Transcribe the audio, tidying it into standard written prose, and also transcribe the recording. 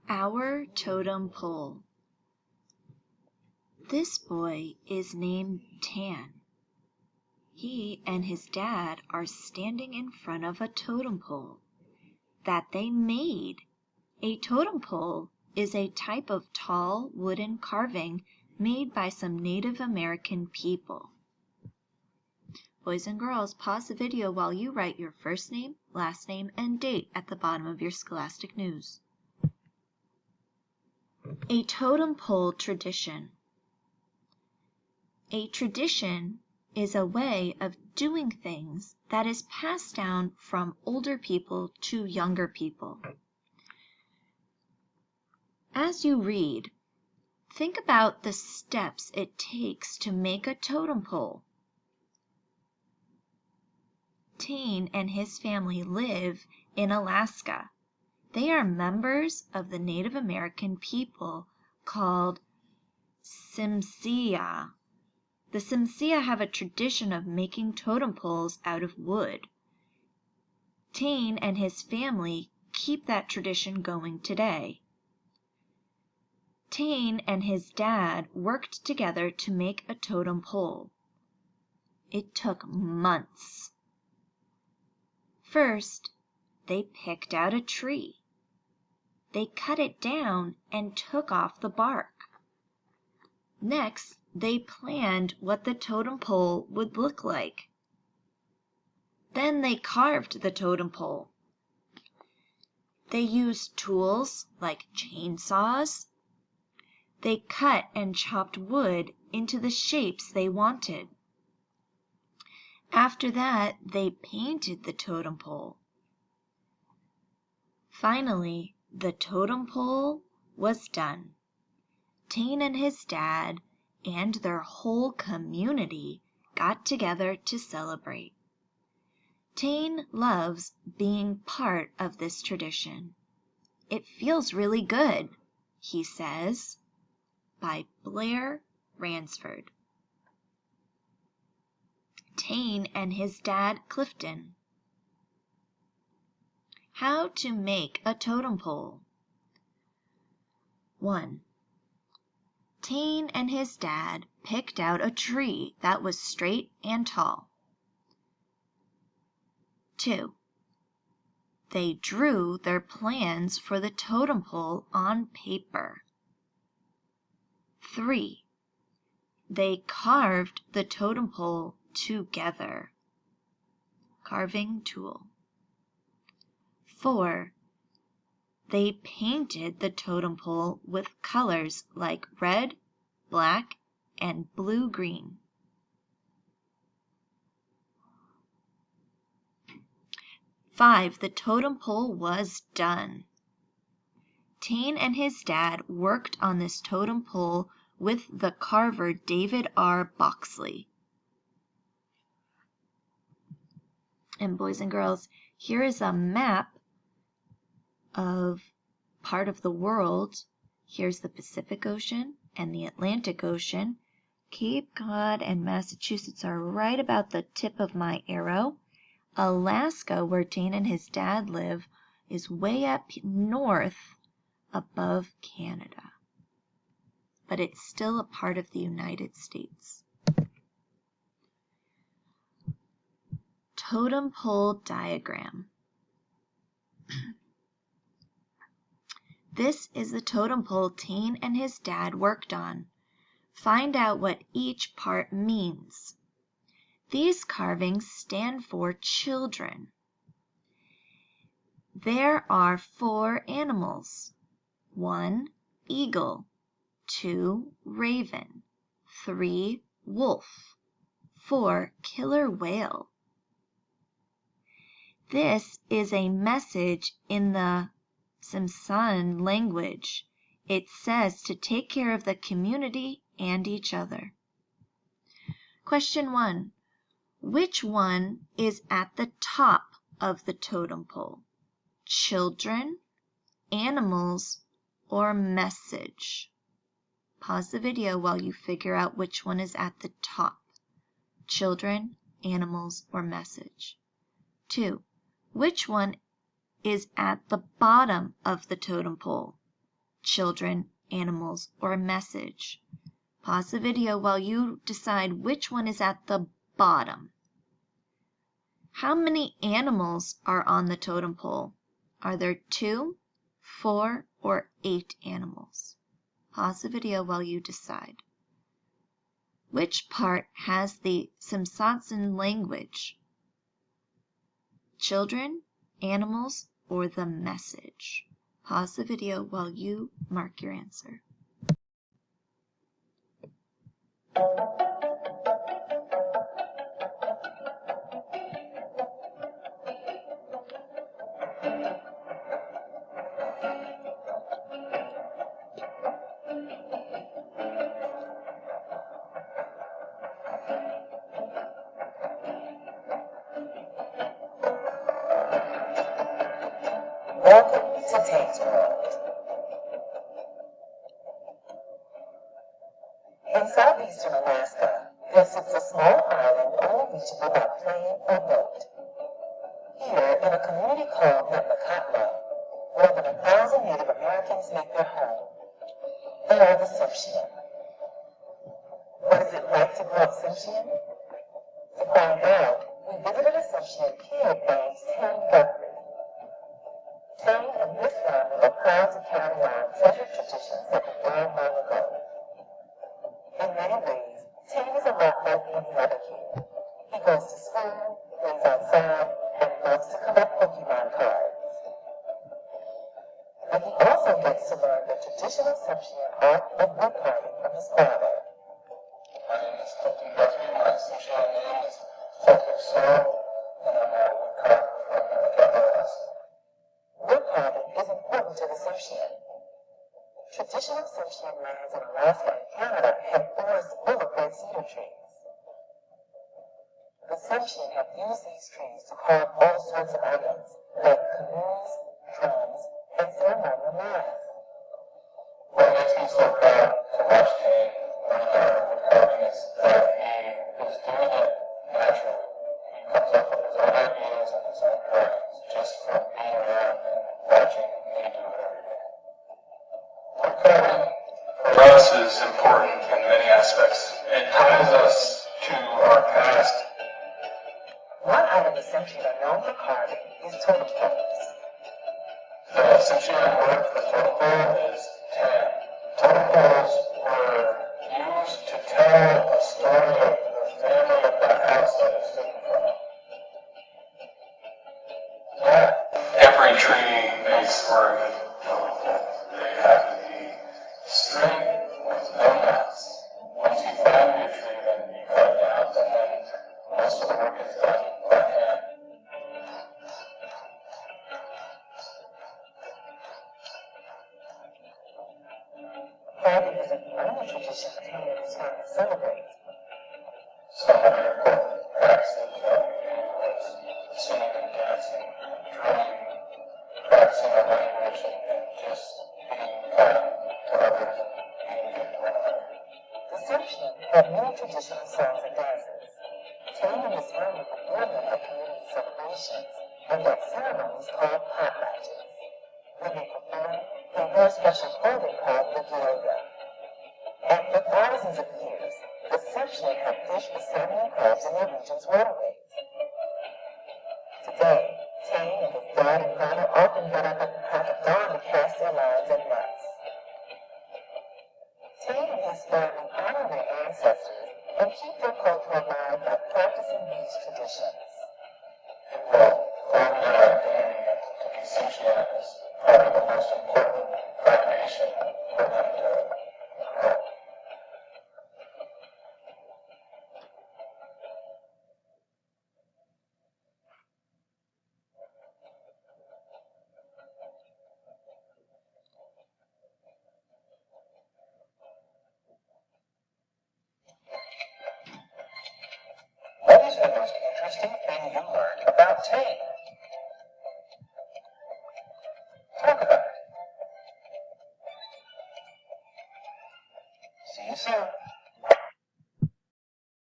Our Totem Pole. This boy is named Tan. He and his dad are standing in front of a totem pole that they made. A totem pole is a type of tall wooden carving made by some Native American people. Boys and girls, pause the video while you write your first name, last name, and date at the bottom of your Scholastic News. A totem pole tradition. A tradition is a way of doing things that is passed down from older people to younger people. As you read, think about the steps it takes to make a totem pole. Tane and his family live in Alaska. They are members of the Native American people called Tsimshiya. The Tsimshiya have a tradition of making totem poles out of wood. Tane and his family keep that tradition going today. Tane and his dad worked together to make a totem pole. It took months. First, they picked out a tree. They cut it down and took off the bark. Next, they planned what the totem pole would look like. Then they carved the totem pole. They used tools like chainsaws. They cut and chopped wood into the shapes they wanted. After that, they painted the totem pole. Finally, the totem pole was done. Tane and his dad and their whole community got together to celebrate. Tane loves being part of this tradition. It feels really good, he says. By Blair Ransford. Tane and his dad Clifton. How to make a totem pole. 1. Tane and his dad picked out a tree that was straight and tall. 2. They drew their plans for the totem pole on paper. 3. They carved the totem pole together. Carving tool. 4. They painted the totem pole with colors like red, black, and blue-green. 5. The totem pole was done. Tane and his dad worked on this totem pole with the carver David R. Boxley. And boys and girls, here is a map of part of the world. Here's the Pacific Ocean and the Atlantic Ocean. Cape Cod and Massachusetts are right about the tip of my arrow. Alaska, where Tane and his dad live, is way up north above Canada. But it's still a part of the United States. Totem pole diagram. This is the totem pole Tane and his dad worked on. Find out what each part means. These carvings stand for children. There are 4 animals. 1 eagle, 2 raven, 3 wolf, 4 killer whale. This is a message in the Tsimshian language. It says to take care of the community and each other. Question 1. Which one is at the top of the totem pole? Children, animals, or message? Pause the video while you figure out which one is at the top. Children, animals, or message. 2. Which one is at the bottom of the totem pole? children, animals, or message? Pause the video while you decide which one is at the bottom. How many animals are on the totem pole? Are there 2, 4, or 8 animals? Pause the video while you decide. Which part has the Simpsonian language? Children, animals, or the message? Pause the video while you mark your answer. Welcome to Totem Pole. In southeastern Alaska, there sits a small island only reachable by plane or boat. Here, in a community called Metlakatla, more than 1,000 Native Americans make their home. They are the Tsimshian. What is it like to grow up Tsimshian? To find out, we visited a Tsimshian kid named Tim Guthrie. Tim and his family are proud to carry on treasured traditions that began long ago. In many ways, Tim is a lot like any other kid. He goes to school, plays outside, and loves to collect Pokemon cards. But he also gets to learn the traditional Tsimshian art of wood carving from his father. My name is Totem Pole. My Tsimshian name is Totem Pole, and I'm a woodcarver from Alaska. Wood carving is important to the Tsimshian. Traditional Tsimshian lands in Alaska and Canada have forests full of red cedar trees. The Tsimshian have used these trees to carve all sorts of items, like canoes, drums, and ceremonial masks. What makes me so proud to watch Kane learn our woodcarving is that he is doing it naturally. He comes up with his own ideas and his own drawings just from being around and watching me do it every day. Woodcarving for us is important in many aspects. It ties us to our past. One item the Tsimshian are known for carving is totem poles. The Tsimshian word for totem pole is tan. Totem poles were used to tell a story of the family of the house that it's taken from. Every tree makes for a good totem pole. They have to be straight with no knots. Once you find your tree, then you cut it down, and then most of the work is done by hand. Carving isn't the only tradition Tim and his family celebrate. Some other important practices that we do was singing and dancing, drumming, practicing our language, and just being kind to others and being good to one another. The Tsimshian have many traditional songs and dances. Tim and his family perform them at community celebrations and at ceremonies called potlatches. When they perform, they wear special clothing called regalia. And for thousands of years, the Tsimshian have fished for salmon and crabs in their region's waterways. Today, Tane and his dad and father often get up at the crack of dawn to cast their lines and nets. Tane and his family honor their ancestors and keep their culture alive by practicing these traditions. Well, forming our identity to be Tsimshian is probably the most important foundation for them to grow. What is the most interesting thing you learned about Tane?